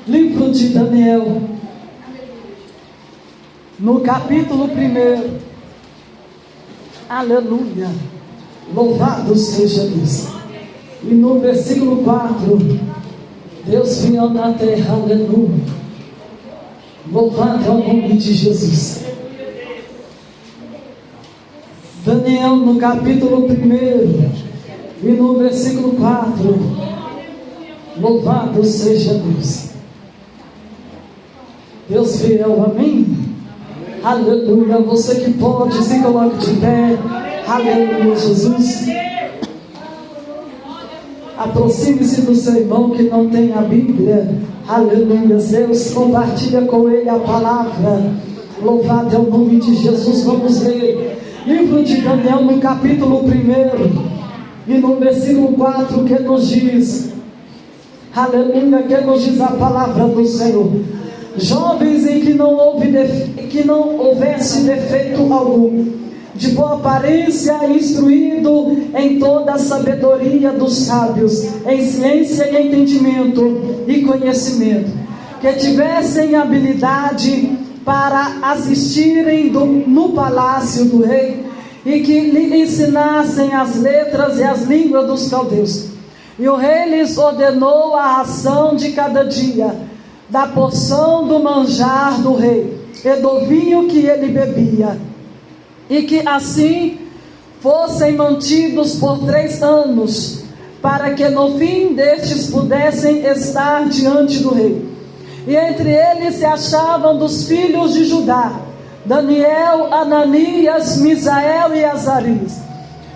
Livro de Daniel, no capítulo 1. Aleluia, louvado seja Deus. E no versículo 4, Deus veio na terra, aleluia, louvado é o nome de Jesus. Daniel, no capítulo 1 e no versículo 4, louvado seja Deus. Deus fiel, amém? Aleluia. Você que pode, se coloque de pé. Aleluia, Jesus. Aproxime-se do seu irmão que não tem a Bíblia. Aleluia, Deus, compartilha com ele a palavra. Louvado é o nome de Jesus. Vamos ler livro de Daniel no capítulo 1 e no versículo 4, que nos diz, aleluia, que nos diz a palavra do Senhor: jovens em que não houvesse defeito algum, de boa aparência, instruído em toda a sabedoria dos sábios, em ciência e entendimento e conhecimento, que tivessem habilidade para assistirem no palácio do rei, e que lhe ensinassem as letras e as línguas dos caldeus. E o rei lhes ordenou a ração de cada dia, da porção do manjar do rei, e do vinho que ele bebia, e que assim fossem mantidos por 3 anos, para que no fim destes pudessem estar diante do rei. E entre eles se achavam dos filhos de Judá, Daniel, Ananias, Misael e Azarias.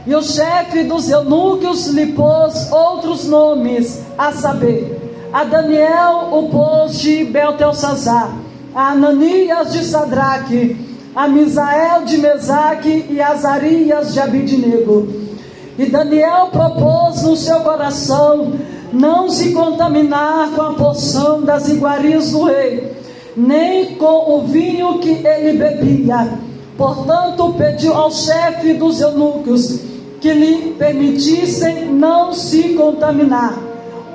E o chefe dos eunucos lhe pôs outros nomes, a saber, a Daniel o pôs de Beltesazar, a Ananias de Sadraque, a Misael de Mesaque e Azarias de Abidnego. E Daniel propôs no seu coração não se contaminar com a porção das iguarias do rei, nem com o vinho que ele bebia. Portanto, pediu ao chefe dos eunucos que lhe permitissem não se contaminar.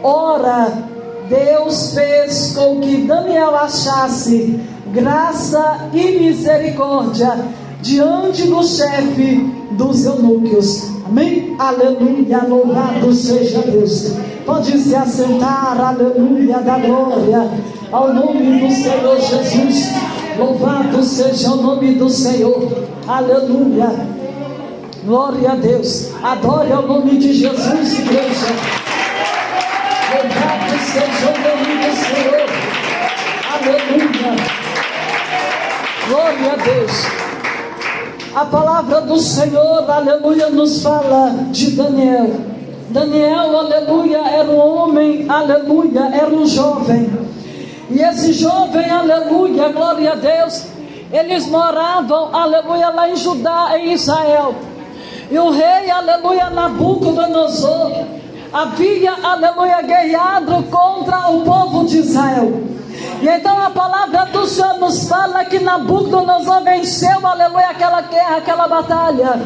Ora, Deus fez com que Daniel achasse graça e misericórdia diante do chefe dos eunucos. Amém? Aleluia, louvado seja Deus. Pode se assentar, aleluia, da glória ao nome do Senhor Jesus. Louvado seja o nome do Senhor, aleluia, glória a Deus. Adore ao nome de Jesus, igreja. Louvado seja o nome do Senhor, aleluia, glória a Deus. A palavra do Senhor, aleluia, nos fala de Daniel. Daniel, aleluia, era um homem, aleluia, era um jovem. E esse jovem, aleluia, glória a Deus, eles moravam, aleluia, lá em Judá, em Israel. E o rei, aleluia, Nabucodonosor, havia, aleluia, guerreado contra o povo de Israel. E então a palavra do Senhor nos fala que Nabucodonosor venceu, aleluia, aquela guerra, aquela batalha.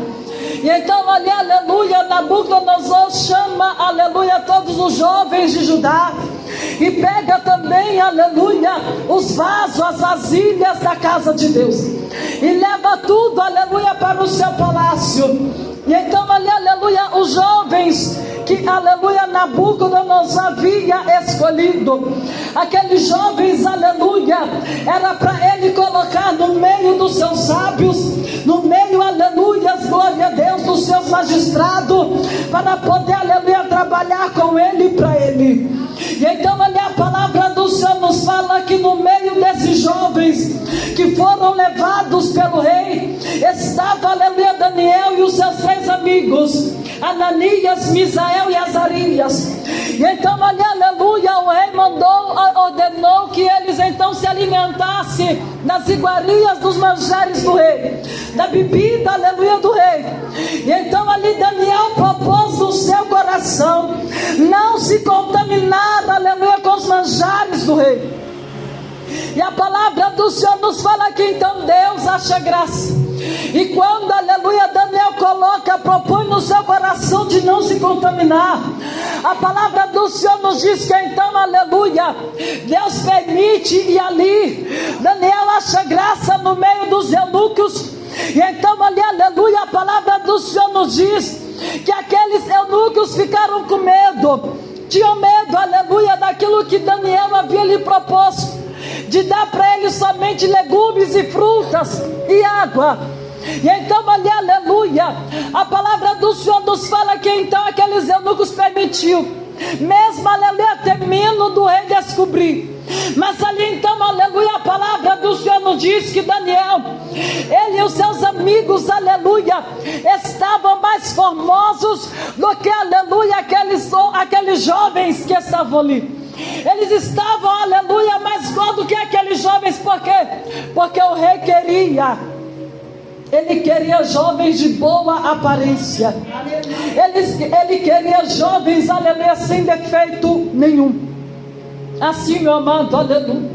E então ali, aleluia, Nabucodonosor chama, aleluia, todos os jovens de Judá, e pega também, aleluia, os vasos, as vasilhas da casa de Deus, e leva tudo, aleluia, para o seu palácio. E então ali, aleluia, os jovens que, aleluia, Nabucodonosor havia escolhido, aqueles jovens, aleluia, era para ele colocar no meio dos seus sábios, no meio, aleluia, glória a Deus, dos seus magistrados, para poder, aleluia, trabalhar com ele e para ele. E então ali a palavra do Senhor nos fala que no meio desses jovens que foram levados pelo rei, estava, aleluia, Daniel e os seus 3 amigos, Ananias, Misael e Azarias. E então ali, aleluia, o rei ordenou que eles então se alimentassem das iguarias dos manjares do rei, da bebida, aleluia, do rei. E então ali Daniel propôs no seu coração não se contaminar, aleluia, com os manjares do rei. E a palavra do Senhor nos fala que então Deus acha graça. E quando, aleluia, Daniel propõe no seu coração de não se contaminar, a palavra do Senhor nos diz que então, aleluia, Deus permite, e ali Daniel acha graça no meio dos eunucos. E então ali, aleluia, a palavra do Senhor nos diz que aqueles eunucos ficaram com medo, tinham medo, aleluia, daquilo que Daniel havia lhe proposto, de dar para eles somente legumes e frutas e água. E então ali, aleluia, a palavra do Senhor nos fala que então aqueles eunucos permitiu, mesmo, aleluia, temendo do rei descobrir. Mas ali então, aleluia, a palavra do Senhor nos diz que Daniel, ele e os seus amigos, aleluia, estavam mais formosos do que, aleluia, aqueles jovens que estavam ali. Eles estavam, aleluia, mais gordos do que aqueles jovens. Por quê? Porque o rei ele queria jovens de boa aparência. Ele queria jovens, aleluia, sem defeito nenhum. Assim, meu amado, aleluia,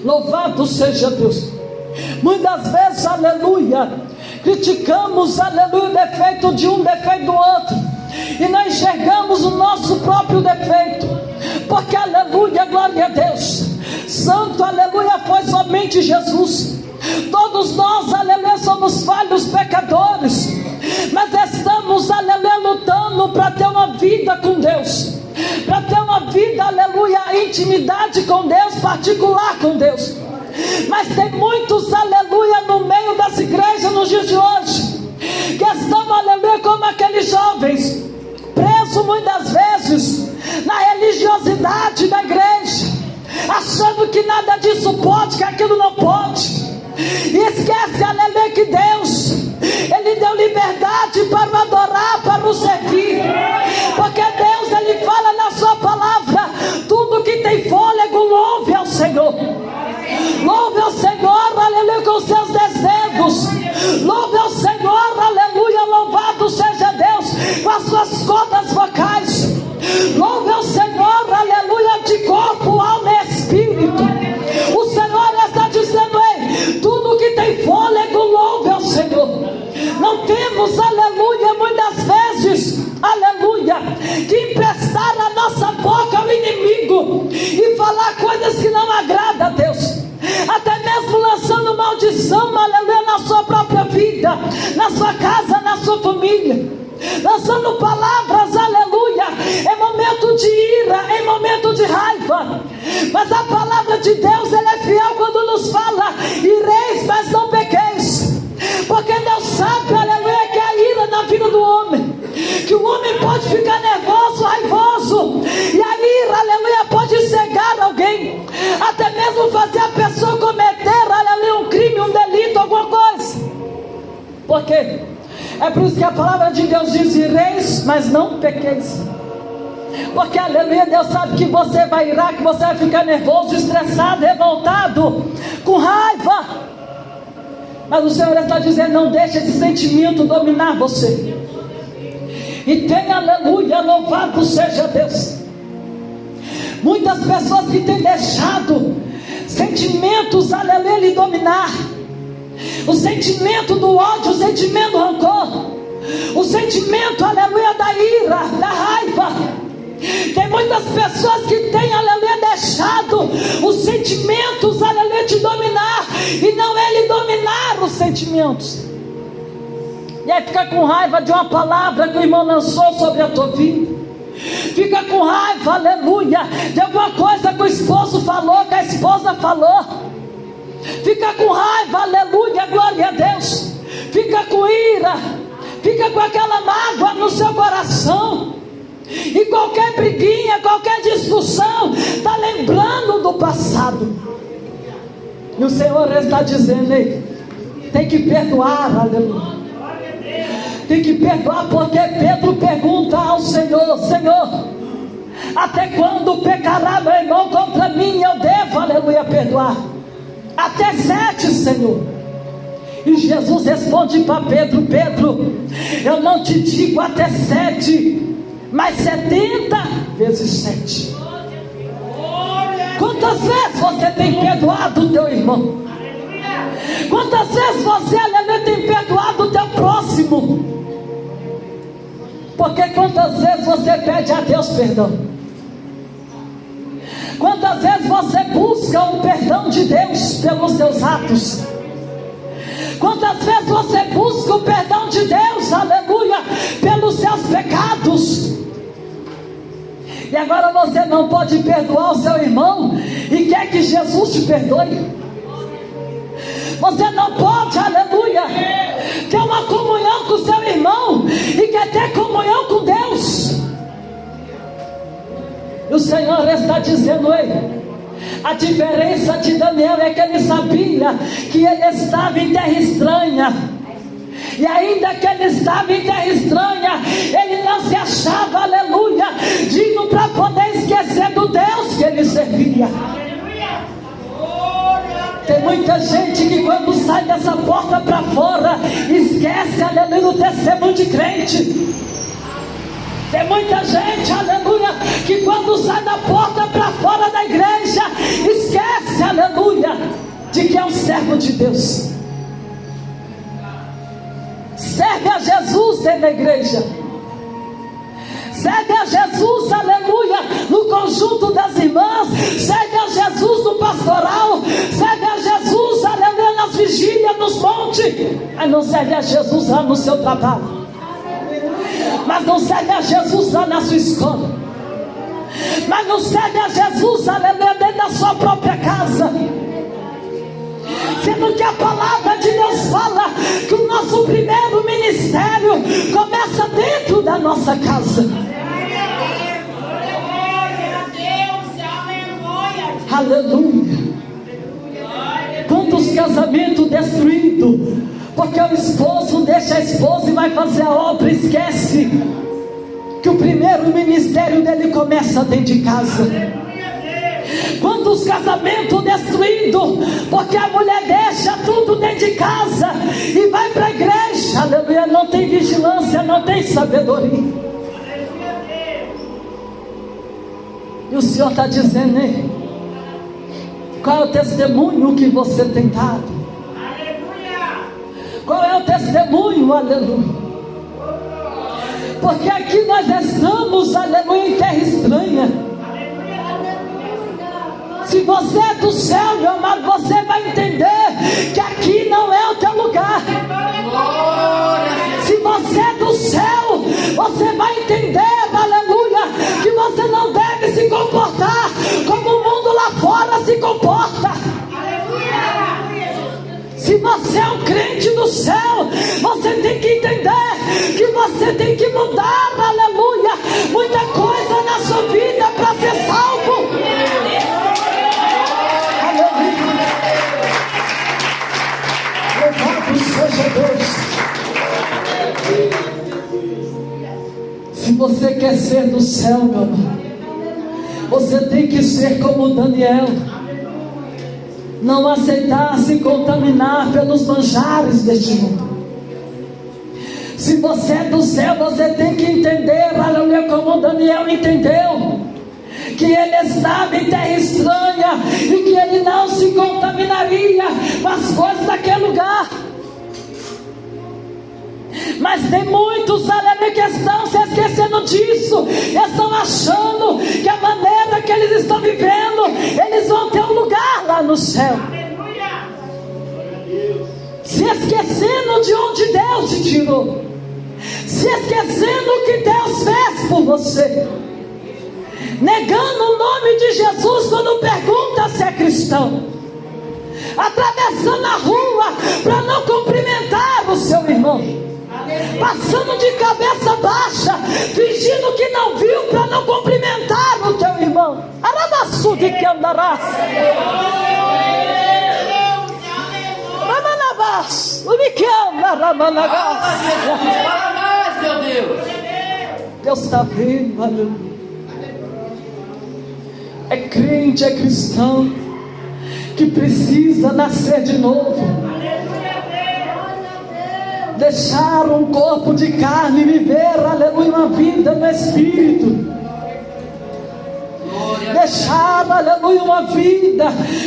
louvado seja Deus. Muitas vezes, aleluia, criticamos, aleluia, o defeito de um, defeito do outro, e não enxergamos o nosso próprio defeito, porque, aleluia, glória a Deus, santo, aleluia, foi somente Jesus. Todos nós, aleluia, somos falhos, pecadores, mas estamos, aleluia, lutando para ter uma vida com Deus, para ter uma vida, aleluia, intimidade com Deus, particular com Deus. Mas tem muitos, aleluia, no meio das igrejas nos dias de hoje, que estão, aleluia, como aqueles jovens, presos muitas vezes na religiosidade da igreja, achando que nada disso pode, que aquilo não pode. E esquece, aleluia, que Deus, Ele deu liberdade para o adorar, para o servir, porque Deus, Ele fala na sua palavra, tudo que tem fôlego, louve ao Senhor. Louve ao Senhor, aleluia, com os seus desejos. Louve ao Senhor, aleluia, louvado seja Deus, com as suas cordas vocais. Louve ao Senhor, aleluia, de corpo, alma e espírito. O Senhor está dizendo, ei, tudo que tem fôlego, louve ao Senhor. Não temos, aleluia, muitas vezes, aleluia, que emprestar a nossa boca ao inimigo e falar coisas que não agradam a Deus, até mesmo lançando maldição, aleluia, na sua própria vida, na sua casa, na sua família, lançando palavras, aleluia, em momento de ira, em momento de raiva. Mas a palavra de Deus, ela é fiel quando nos fala, ireis, mas não pequeis, porque Deus sabe, aleluia, que a ira na vida do homem, que o homem pode ficar nervoso, raivoso, e a ira, aleluia, pode cegar alguém, até mesmo fazer a pessoa cometer, aleluia, um crime, um delito, alguma coisa. Por quê? É por isso que a palavra de Deus diz, ireis, mas não pequeis. Porque, aleluia, Deus sabe que você vai irar, que você vai ficar nervoso, estressado, revoltado, com raiva. Mas o Senhor está dizendo, não deixe esse sentimento dominar você. E tenha, aleluia, louvado seja Deus. Muitas pessoas que têm deixado sentimentos, aleluia, lhe dominar. O sentimento do ódio, o sentimento do rancor, o sentimento, aleluia, da ira, da raiva. Tem muitas pessoas que têm, aleluia, deixado os sentimentos, aleluia, te dominar, e não ele dominar os sentimentos. E aí fica com raiva de uma palavra que o irmão lançou sobre a tua vida, fica com raiva, aleluia, de alguma coisa que o esposo falou, que a esposa falou, fica com raiva, aleluia, glória a Deus, fica com ira, fica com aquela mágoa no seu coração. E qualquer briguinha, qualquer discussão, está lembrando do passado. E o Senhor está dizendo, ei, tem que perdoar, aleluia. Tem que perdoar, porque Pedro pergunta ao Senhor, Senhor, até quando pecará meu irmão contra mim? Eu devo, aleluia, perdoar. Até 7, Senhor. E Jesus responde para Pedro, Pedro, eu não te digo até 7, mas 70 vezes 7. Quantas vezes você tem perdoado o teu irmão? Quantas vezes você, aleluia, tem perdoado próximo. Porque quantas vezes você pede a Deus perdão? Quantas vezes você busca o perdão de Deus pelos seus atos? Quantas vezes você busca o perdão de Deus, aleluia, pelos seus pecados? E agora você não pode perdoar o seu irmão e quer que Jesus te perdoe? Você não pode, aleluia, ter uma comunhão com o seu irmão e quer ter comunhão com Deus? E o Senhor está dizendo: ei, a diferença de Daniel é que ele sabia que ele estava em terra estranha. E ainda que ele estava em terra estranha, ele não se achava, aleluia, digno para poder esquecer do Deus que ele servia. Tem muita gente que quando sai dessa porta para fora, esquece, aleluia, o testemunho de crente. Tem muita gente, aleluia, que quando sai da porta para fora da igreja, esquece, aleluia, de que é um servo de Deus. Serve a Jesus dentro da igreja. Serve a Jesus, aleluia, no conjunto das irmãs. Serve a Jesus no pastoral. Serve a Jesus, aleluia, nas vigílias, nos montes. Mas não serve a Jesus lá no seu trabalho. Mas não serve a Jesus lá na sua escola. Mas não serve a Jesus, aleluia, dentro da sua própria casa. Sendo que a palavra de Deus fala que o nosso primeiro ministério começa dentro da nossa casa. Aleluia. Quantos casamentos destruídos, porque o esposo deixa a esposa e vai fazer a obra, esquece que o primeiro ministério dele começa dentro de casa. Quantos casamentos destruídos, porque a mulher deixa tudo dentro de casa e vai para a igreja, aleluia, não tem vigilância, não tem sabedoria. E o Senhor está dizendo, hein? Qual é o testemunho que você tem dado? Qual é o testemunho, aleluia? Porque aqui nós estamos, aleluia, em terra estranha. Se você é do céu, meu amado, você vai entender que aqui não é o teu lugar. Se você é do céu, você vai entender, aleluia, que você não deve se comportar como o mundo lá fora se comporta. Se você é um crente do céu, você tem que entender que você tem que mudar, aleluia, muita coisa na sua vida para ser salvo. Louvado seja Deus. Se você quer ser do céu, meu amor, você tem que ser como Daniel. Não aceitar se contaminar pelos manjares deste mundo. Se você é do céu, você tem que entender, aleluia, como Daniel entendeu, que ele estava em terra estranha e que ele não se contaminaria com as coisas daquele lugar. Mas tem muitos, aleluia, que estão se esquecendo disso, estão achando que a maneira que eles estão vivendo, eles vão ter um lugar lá no céu. Se esquecendo de onde Deus te tirou, se esquecendo o que Deus fez por você, negando o nome de Jesus quando pergunta se é cristão, atravessando a rua para não cumprimentar o seu irmão, passando de cabeça baixa, fingindo que não viu para não cumprimentar o teu irmão. Arabaçu de que andarás, Ramanabás, o que anda, Ramanabás. Meu Deus, Deus está vendo, aleluia. É crente, é cristão que precisa nascer de novo, deixar um corpo de carne e viver, aleluia, uma vida no Espírito, deixar, aleluia, uma vida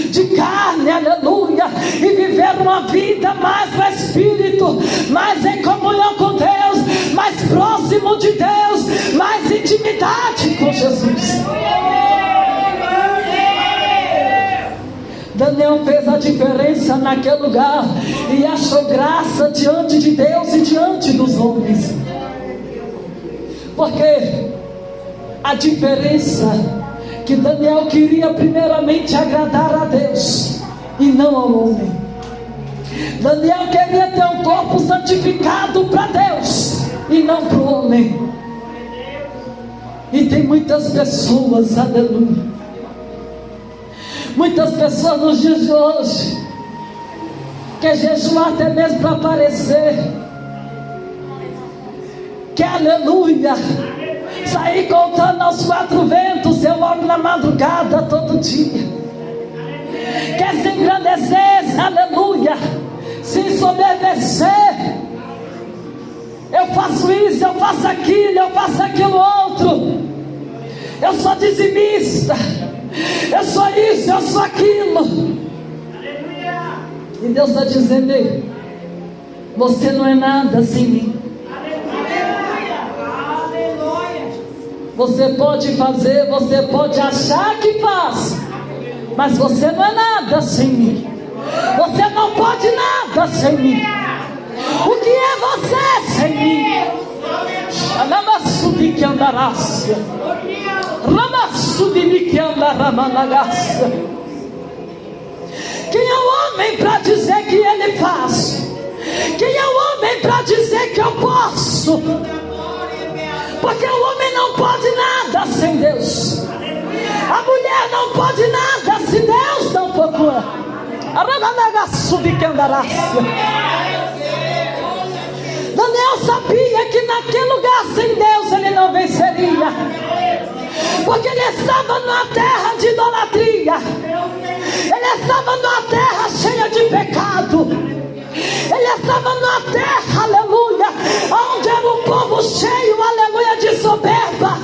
de carne, aleluia, e viver uma vida mais no Espírito, mais em comunhão com Deus, mais próximo de Deus, mais intimidade com Jesus. Daniel fez a diferença naquele lugar e achou graça diante de Deus e diante dos homens. Porque a diferença que Daniel queria primeiramente agradar a Deus e não ao homem. Daniel queria ter um corpo santificado para Deus e não para o homem. E tem muitas pessoas, aleluia, muitas pessoas nos dias de hoje quer jejuar até mesmo para aparecer, que aleluia, sair contando aos quatro ventos seu homem na madrugada todo dia, quer se engrandecer, aleluia, se ensoberbecer. Eu faço isso, eu faço aquilo outro, eu sou dizimista, eu sou isso, eu sou aquilo. E Deus está dizendo aí: você não é nada sem mim. Você pode fazer, você pode achar que faz, mas você não é nada sem mim. Você não pode nada sem mim. O que é você sem mim? Xanamassubi que andarácia, Ramassubi que andaramanagácia. Quem é o homem para dizer que ele faz? Quem é o homem para dizer que eu posso? Porque o homem não pode nada sem Deus. A mulher não pode nada se Deus não for com ela. Daniel sabia que naquele lugar sem Deus ele não venceria, porque ele estava numa terra de idolatria, ele estava numa terra cheia de pecado, ele estava numa terra, aleluia, onde era um povo cheio, aleluia, de soberba,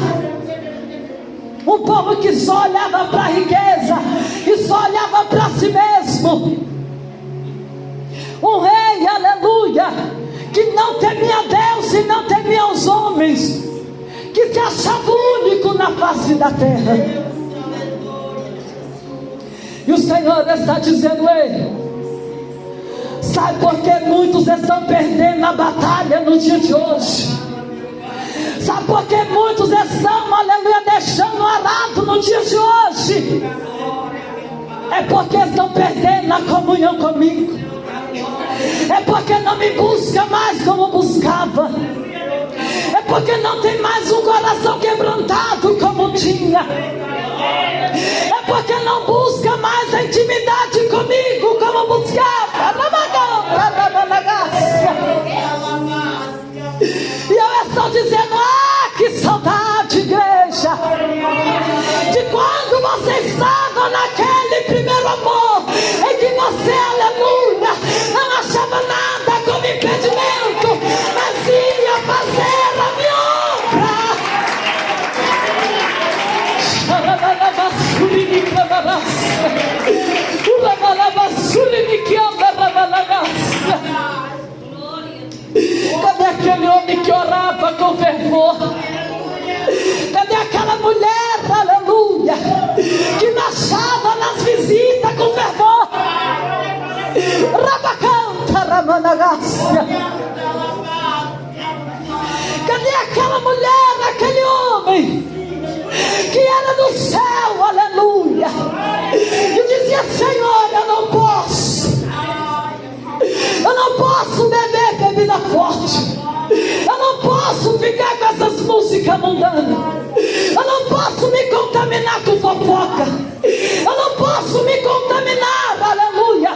um povo que só olhava para a riqueza, que só olhava para si mesmo, um rei, aleluia, que não temia Deus e não temia os homens, que se achava único na face da terra. E o Senhor está dizendo: ei, sabe por que muitos estão perdendo a batalha no dia de hoje? Sabe por que muitos estão, aleluia, deixando o arado no dia de hoje? É porque estão perdendo a comunhão comigo. É porque não me busca mais como buscava. É porque não tem mais um coração quebrantado como tinha. É porque não busca mais a intimidade comigo como buscava. E eu estou dizendo: ah, que saudade, igreja, de quando você estava naquele primeiro amor, em que você, aleluia, não achava nada como impedimento, mas ia fazer a minha Cadê aquele homem que orava com fervor? Cadê aquela mulher, aleluia, que marchava nas visitas com fervor? Rabacanta Ramanagácia. Cadê aquela mulher, aquele homem que era do céu, aleluia, e dizia: Senhor, eu não posso beber bebida forte, eu não posso ficar com essas músicas mundanas, eu não posso me contaminar com fofoca, eu não posso me contaminar, aleluia,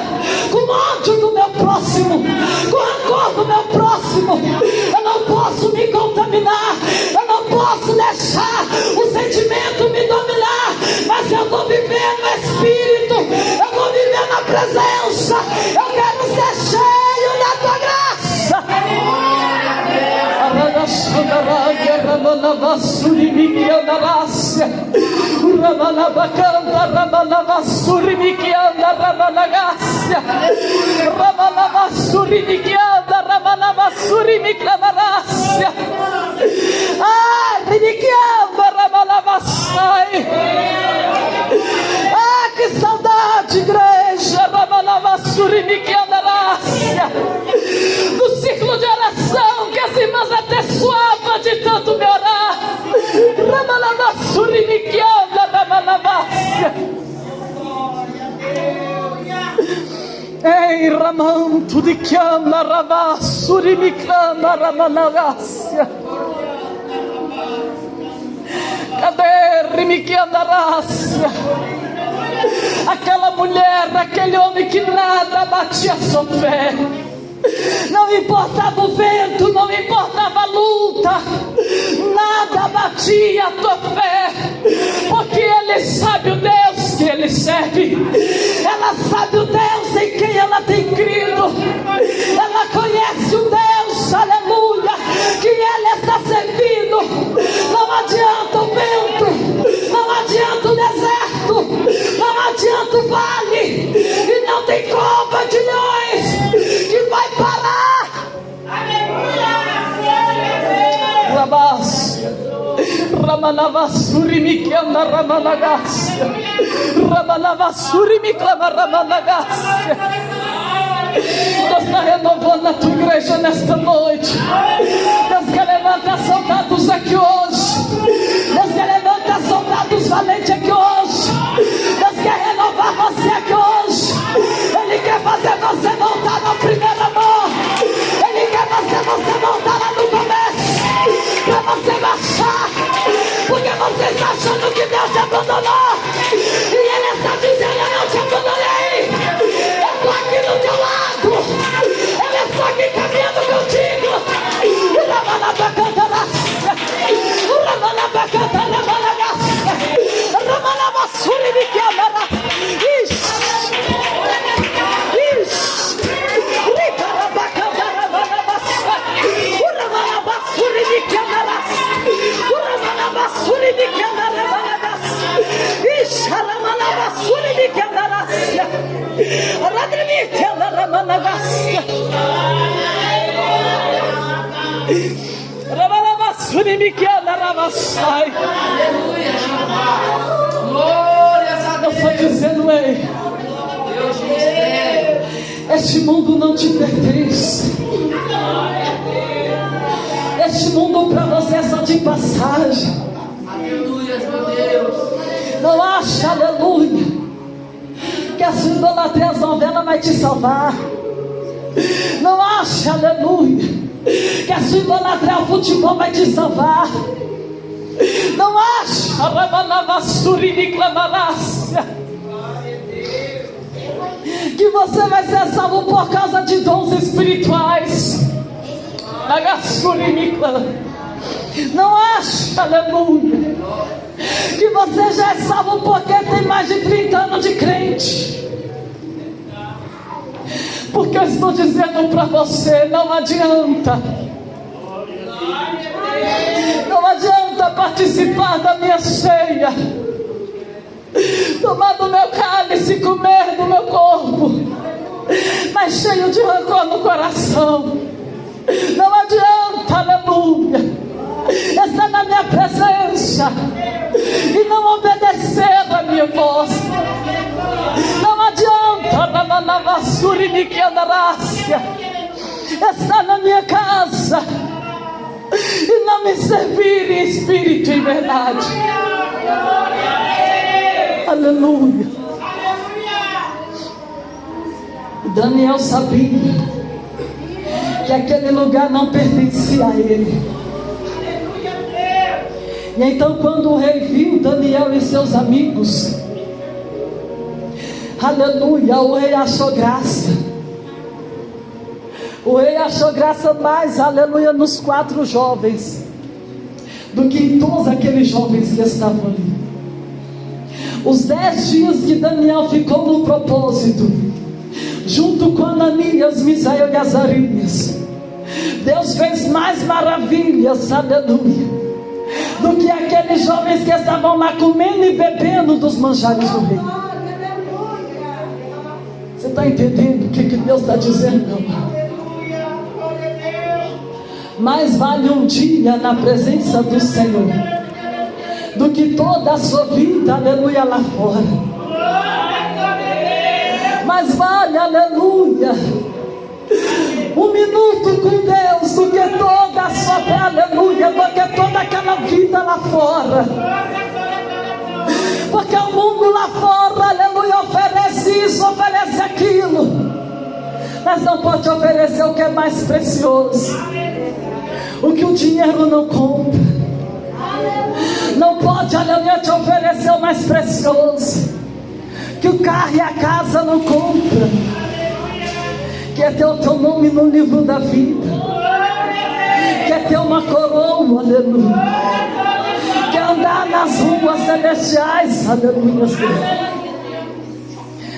com ódio do meu próximo, com rancor do meu próximo, eu não posso me contaminar, eu não posso deixar o sentimento me dominar, mas eu vou viver no Espírito, eu vou viver na presença, eu quero ser cheio da tua graça. Ramalabacanta, Ramalavasurimikianda, Ramalagasia, Ramalavasurimikianda, Ramalavasurimiklamarassia. Ah, Rimikianda, Ramalavassai. Ah, que saudade, igreja, Ramalavasurimikianda, do ciclo de oração que as irmãs até suavam de tanto me orar. Ramalavasurimikianda, Ramalavasia. Ei, Ramanto de Kiana, Ravassurimikana, Ramalavasia. Cadê Rimikianda Rácia? Aquela mulher, aquele homem que nada batia sua fé. Não importava o vento, não importava a luta, nada batia a tua fé, porque ele sabe o Deus que ele serve, ela sabe o Deus em quem ela tem crido, ela conhece o Deus, aleluia, que ela está servindo. Não adianta o vento, não adianta o deserto, não adianta o vale, e não tem cova de leões que vai parar. Rabas, Ramanavasurimikianda, Ramanagasia, Ramanavasurimiklama, Ramanagasia. Deus está renovando a tua igreja nesta noite. Deus quer levantar soldados aqui hoje. Deus quer levantar soldados valentes aqui hoje. Deus quer renovar você aqui hoje. Ele quer fazer você voltar na primeira mão. Ele quer fazer você voltar lá no começo, para você marchar, porque você está achando que Deus te abandonou, e Ele está dizendo: eu não te abandonei, eu estou aqui do teu lado, Ele está aqui caminhando contigo. Eu estou dizendo, ei, este mundo não te pertence. Este mundo para você é só de passagem. Não acha, aleluia, que a sua idolatria às novelas vai te salvar. Não acha, aleluia, que a sua idolatria ao futebol vai te salvar. Não acha, que você vai ser salvo por causa de dons espirituais. Não acha, aleluia, que você já é salvo porque tem mais de 30 anos de crente. Porque eu estou dizendo para você, não adianta. Não adianta participar da minha ceia, tomar do meu cálice, comer do meu corpo, mas cheio de rancor no coração. Não adianta, aleluia, estar na minha presença e não obedecer a minha voz. Não adianta, estar na minha casa e não me servir em espírito e em verdade. Aleluia. Daniel sabia que aquele lugar não pertencia a ele. E então, quando o rei viu Daniel e seus amigos, aleluia, o rei achou graça. O rei achou graça mais, aleluia, nos 4 jovens do que em todos aqueles jovens que estavam ali. Os 10 dias que Daniel ficou no propósito, junto com Ananias, Misael e Azarias, Deus fez mais maravilhas, aleluia, do que aqueles jovens que estavam lá comendo e bebendo dos manjares do rei. Você está entendendo o que Deus está dizendo, meu irmão? Mais vale um dia na presença do Senhor do que toda a sua vida, aleluia, lá fora. Mais vale, aleluia, um minuto com Deus do que toda a sua fé, aleluia, do que toda aquela vida lá fora. Porque o mundo lá fora, aleluia, oferece isso, oferece aquilo, mas não pode oferecer o que é mais precioso, o que o dinheiro não compra. Não pode, aleluia, te oferecer o mais precioso, que o carro e a casa não compra, que é ter o teu nome no livro da vida, que é ter uma coroa, aleluia, que é andar nas ruas celestiais, aleluia.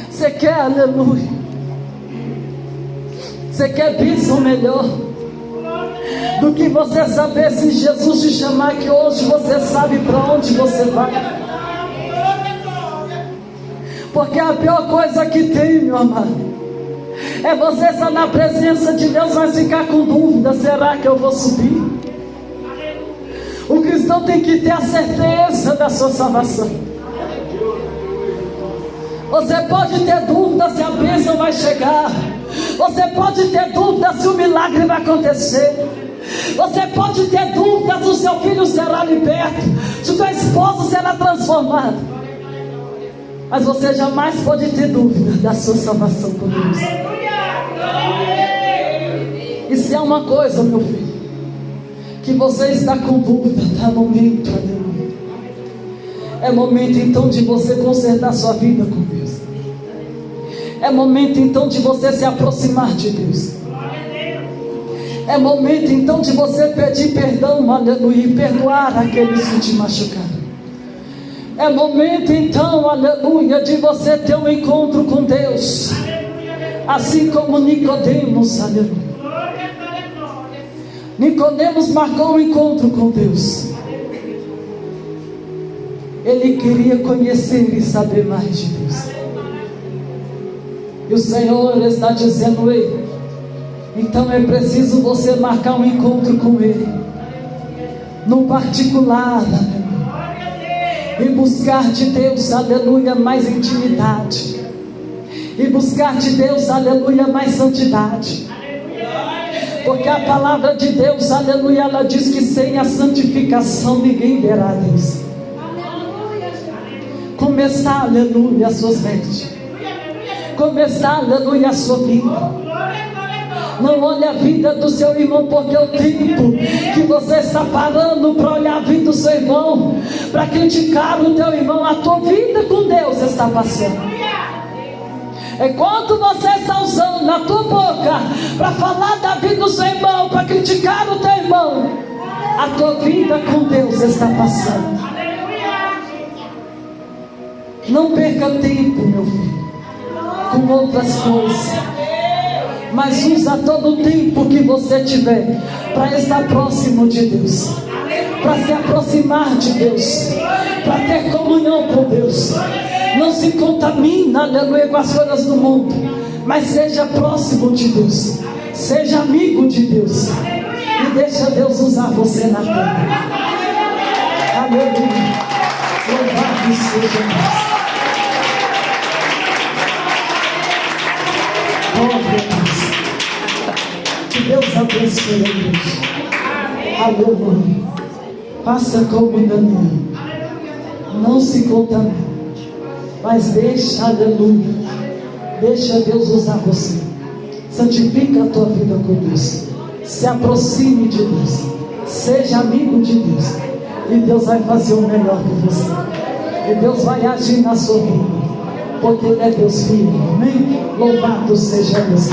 Você quer, aleluia, você quer bênção melhor do que você saber se Jesus te chamar, que hoje você sabe para onde você vai? Porque a pior coisa que tem, meu amado, é você estar na presença de Deus, mas ficar com dúvida: será que eu vou subir? O cristão tem que ter a certeza da sua salvação. Você pode ter dúvida se a bênção vai chegar, você pode ter dúvida se o milagre vai acontecer, você pode ter dúvida se o seu filho será liberto, se o seu esposo será transformado, mas você jamais pode ter dúvida da sua salvação com Deus. E se há uma coisa, meu filho, que você está com dúvida, está no momento, aleluia, é momento então de você consertar sua vida com Deus. É momento então de você se aproximar de Deus. É momento então de você pedir perdão, aleluia, e perdoar aqueles que te machucaram. É momento então, aleluia, de você ter um encontro com Deus, assim como Nicodemos, aleluia. Nicodemos marcou um encontro com Deus. Ele queria conhecer e saber mais de Deus. E o Senhor está dizendo: ei, então é preciso você marcar um encontro com Ele, no particular, aleluia, e buscar de Deus, aleluia, mais intimidade, e buscar de Deus, aleluia, mais santidade. Porque a palavra de Deus, aleluia, ela diz que sem a santificação ninguém verá Deus. Como está, aleluia, as suas mentes? Como está, aleluia, a sua vida? Não olhe a vida do seu irmão, porque o tempo que você está parando para olhar a vida do seu irmão, para criticar o teu irmão, a tua vida com Deus está passando. Enquanto você está usando a tua boca para falar da vida do seu irmão, para criticar o teu irmão, a tua vida com Deus está passando. Não perca tempo, meu filho, com outras coisas, mas usa todo o tempo que você tiver para estar próximo de Deus, para se aproximar de Deus, para ter comunhão com Deus. Não se contamina, aleluia, com as coisas do mundo, mas seja próximo de Deus, seja amigo de Deus, e deixa Deus usar você na terra. Aleluia, louvado seja Deus. Que Deus abençoe a igreja. Aleluia. Faça como Daniel. Não se contamine, mas deixa, aleluia, deixa Deus usar você. Santifica a tua vida com Deus. Se aproxime de Deus. Seja amigo de Deus. E Deus vai fazer o melhor por você. E Deus vai agir na sua vida, porque Ele é Deus vivo. Amém? Louvado seja Deus.